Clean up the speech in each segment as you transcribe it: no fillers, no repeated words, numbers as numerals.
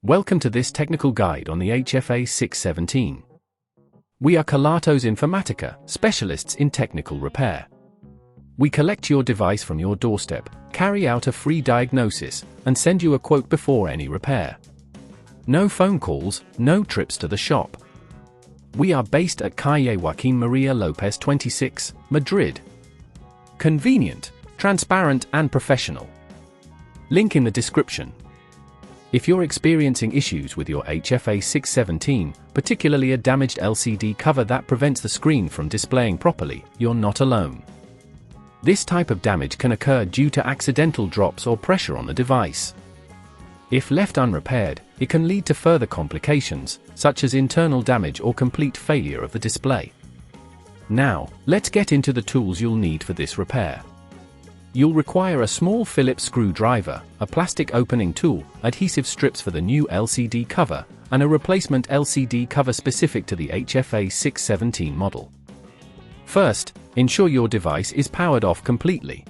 Welcome to this technical guide on the HFA617. We are Kelatos Informatica, specialists in technical repair. We collect your device from your doorstep, carry out a free diagnosis, and send you a quote before any repair. No phone calls, no trips to the shop. We are based at Calle Joaquín María López 26, Madrid. Convenient, transparent and professional. Link in the description. If you're experiencing issues with your HFA617, particularly a damaged LCD cover that prevents the screen from displaying properly, you're not alone. This type of damage can occur due to accidental drops or pressure on the device. If left unrepaired, it can lead to further complications, such as internal damage or complete failure of the display. Now, let's get into the tools you'll need for this repair. You'll require a small Phillips screwdriver, a plastic opening tool, adhesive strips for the new LCD cover, and a replacement LCD cover specific to the HFA617 model. First, ensure your device is powered off completely.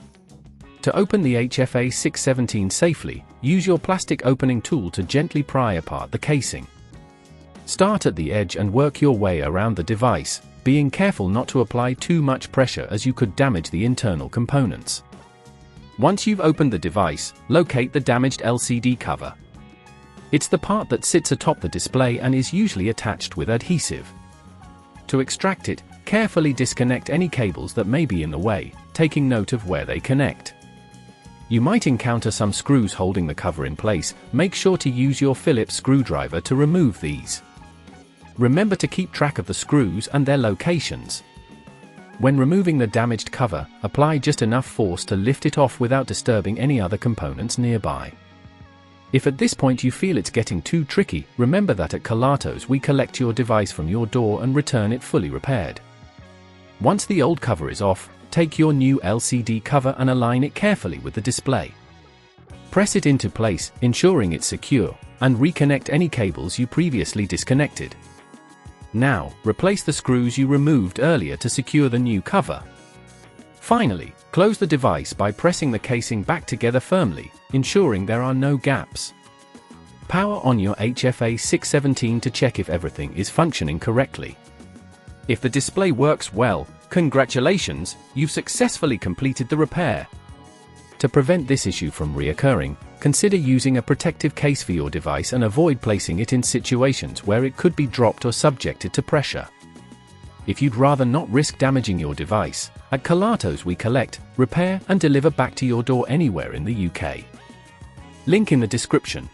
To open the HFA617 safely, use your plastic opening tool to gently pry apart the casing. Start at the edge and work your way around the device, being careful not to apply too much pressure as you could damage the internal components. Once you've opened the device, locate the damaged LCD cover. It's the part that sits atop the display and is usually attached with adhesive. To extract it, carefully disconnect any cables that may be in the way, taking note of where they connect. You might encounter some screws holding the cover in place. Make sure to use your Phillips screwdriver to remove these. Remember to keep track of the screws and their locations. When removing the damaged cover, apply just enough force to lift it off without disturbing any other components nearby. If at this point you feel it's getting too tricky, remember that at Kelatos we collect your device from your door and return it fully repaired. Once the old cover is off, take your new LCD cover and align it carefully with the display. Press it into place, ensuring it's secure, and reconnect any cables you previously disconnected. Now, replace the screws you removed earlier to secure the new cover. Finally, close the device by pressing the casing back together firmly, ensuring there are no gaps. Power on your HFA617 to check if everything is functioning correctly. If the display works well, congratulations, you've successfully completed the repair. To prevent this issue from reoccurring, consider using a protective case for your device and avoid placing it in situations where it could be dropped or subjected to pressure. If you'd rather not risk damaging your device, at Kelatos we collect, repair and deliver back to your door anywhere in the UK. Link in the description.